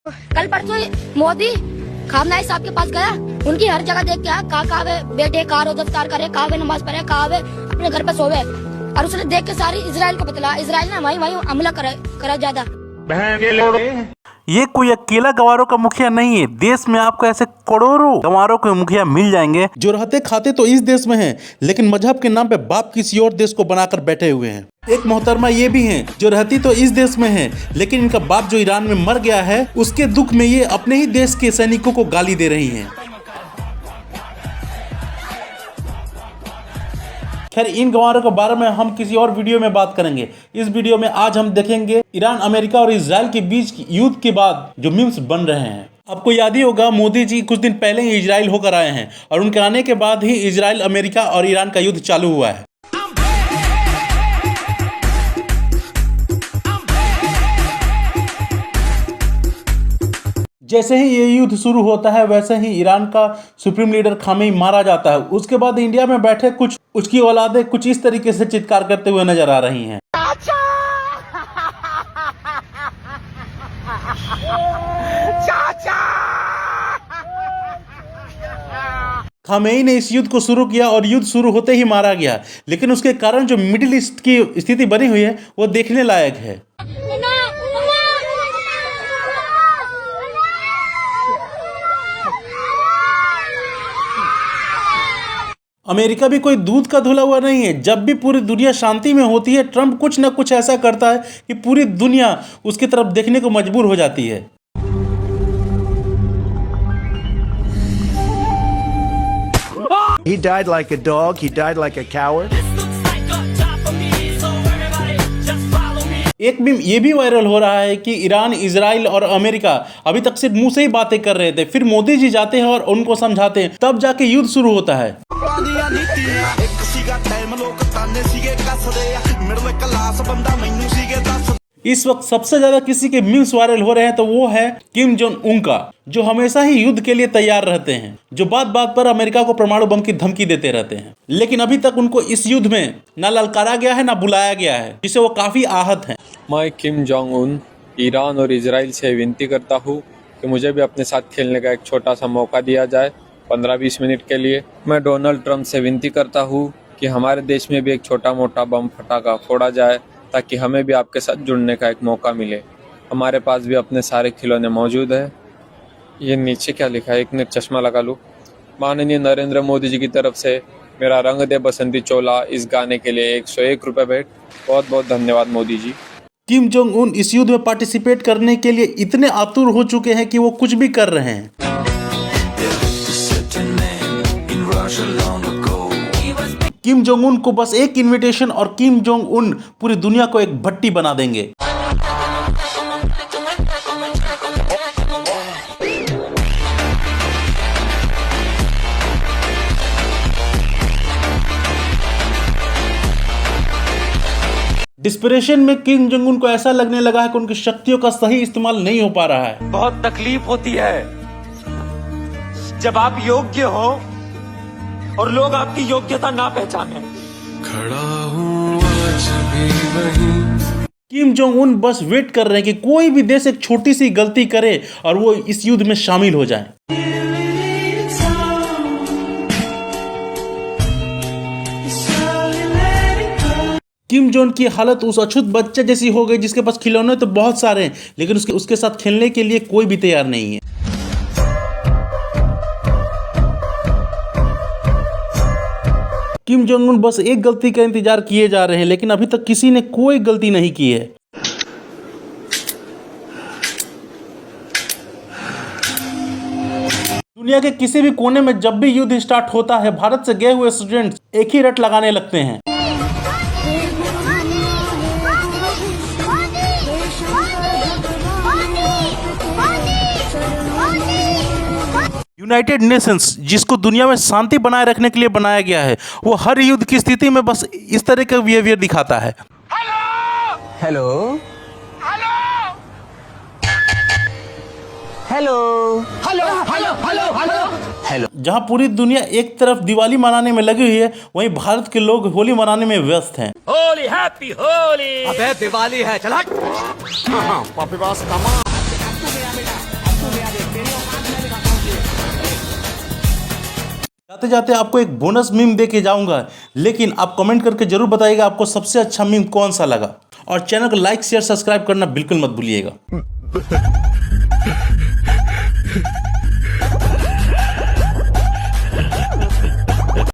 कल परसों मोदी खामनाई साहब के पास गया, उनकी हर जगह देख के आया, कहाँ वे बेटे कहाँ रोजगार करे, कहाँ वे नमाज पढ़े, कहाँ वे अपने घर पे सोवे, और उसने देख के सारी इजराइल को बतला, इजराइल ने वही हमला करा ज्यादा। ये कोई अकेला गंवारों का मुखिया नहीं है, देश में आपको ऐसे करोड़ों गंवारों के मुखिया मिल जाएंगे जो रहते खाते तो इस देश में हैं, लेकिन मजहब के नाम पे बाप किसी और देश को बनाकर बैठे हुए हैं। एक मोहतरमा ये भी हैं जो रहती तो इस देश में हैं, लेकिन इनका बाप जो ईरान में मर गया है उसके दुख में ये अपने ही देश के सैनिकों को गाली दे रही हैं। खैर, इन गंवारों के बारे में हम किसी और वीडियो में बात करेंगे। इस वीडियो में आज हम देखेंगे ईरान, अमेरिका और इजराइल के बीच युद्ध के बाद जो मीम्स बन रहे हैं। आपको याद ही होगा, मोदी जी कुछ दिन पहले ही इजराइल होकर आए हैं और उनके आने के बाद ही इजराइल, अमेरिका और ईरान का युद्ध चालू हुआ है। जैसे ही ये युद्ध शुरू होता है वैसे ही ईरान का सुप्रीम लीडर खामेनी मारा जाता है। उसके बाद इंडिया में बैठे कुछ उसकी औलादें कुछ इस तरीके से चित्कार करते हुए नजर आ रही हैं। खामेनी ने इस युद्ध को शुरू किया और युद्ध शुरू होते ही मारा गया, लेकिन उसके कारण जो मिडिल ईस्ट की स्थिति बनी हुई है वो देखने लायक है। अमेरिका भी कोई दूध का धुला हुआ नहीं है। जब भी पूरी दुनिया शांति में होती है, ट्रंप कुछ न कुछ ऐसा करता है कि पूरी दुनिया उसकी तरफ देखने को मजबूर हो जाती है। He died like a dog, he died like a coward. एक मीम ये भी वायरल हो रहा है कि ईरान, इजराइल और अमेरिका अभी तक सिर्फ मुंह से ही बातें कर रहे थे, फिर मोदी जी जाते हैं और उनको समझाते हैं, तब जाके युद्ध शुरू होता है। इस वक्त सबसे ज्यादा किसी के मीम्स वायरल हो रहे हैं तो वो है किम जोंग उन का, जो हमेशा ही युद्ध के लिए तैयार रहते हैं, जो बात बात पर अमेरिका को परमाणु बम की धमकी देते रहते हैं, लेकिन अभी तक उनको इस युद्ध में ना ललकारा गया है ना बुलाया गया है, जिससे वो काफी आहत हैं। मैं किम जोंग उन ईरान और इजराइल से विनती करता हूँ कि मुझे भी अपने साथ खेलने का एक छोटा सा मौका दिया जाए 15-20 मिनट के लिए। मैं डोनाल्ड ट्रंप से विनती करता हूँ कि हमारे देश में भी एक छोटा मोटा बम फटाका फोड़ा जाए ताकि हमें भी आपके साथ जुड़ने का एक मौका मिले। हमारे पास भी अपने सारे खिलौने मौजूद है। ये नीचे क्या लिखा है, एक मिनट चश्मा लगा लूँ। माननीय नरेंद्र मोदी जी की तरफ से मेरा रंग दे बसंती चोला इस गाने के लिए 101 रुपये भेंट। बहुत बहुत धन्यवाद Modi ji. Kim Jong Un इस युद्ध में पार्टिसिपेट करने के लिए इतने आतुर हो चुके हैं कि वो कुछ भी कर रहे हैं। किम जोंग उन को बस एक इनविटेशन और किम जोंग उन पूरी दुनिया को एक भट्टी बना देंगे। डिस्परेशन में किम जोंग उन को ऐसा लगने लगा है कि उनकी शक्तियों का सही इस्तेमाल नहीं हो पा रहा है। बहुत तकलीफ होती है जब आप योग्य हो और लोग आपकी योग्यता ना पहचाने। खड़ा हूँ आज भी वहीं। किम जोंग उन बस वेट कर रहे हैं कि कोई भी देश एक छोटी सी गलती करे और वो इस युद्ध में शामिल हो जाए। किम जोंग की हालत उस अछूत बच्चे जैसी हो गई जिसके पास खिलौने तो बहुत सारे हैं, लेकिन उसके साथ खेलने के लिए कोई भी तैयार नहीं है। किम जोंग उन बस एक गलती का इंतजार किए जा रहे हैं, लेकिन अभी तक किसी ने कोई गलती नहीं की है। दुनिया के किसी भी कोने में जब भी युद्ध स्टार्ट होता है, भारत से गए हुए स्टूडेंट्स एक ही रट लगाने लगते हैं। यूनाइटेड नेशंस, जिसको दुनिया में शांति बनाए रखने के लिए बनाया गया है, वो हर युद्ध की स्थिति में बस इस तरह का बिहेवियर दिखाता है। Hello hello hello hello hello hello hello hello. जहां पूरी दुनिया एक तरफ दिवाली मनाने में लगी हुई है, वहीं भारत के लोग होली मनाने में व्यस्त हैं। होली, हैप्पी होली। अबे दिवाली है, चल हट। Papi, vas a जाते जाते आपको एक बोनस मीम दे के जाऊंगा, लेकिन आप कमेंट करके जरूर बताइएगा आपको सबसे अच्छा मीम कौन सा लगा। और चैनल को लाइक शेयर सब्सक्राइब करना बिल्कुल मत भूलिएगा।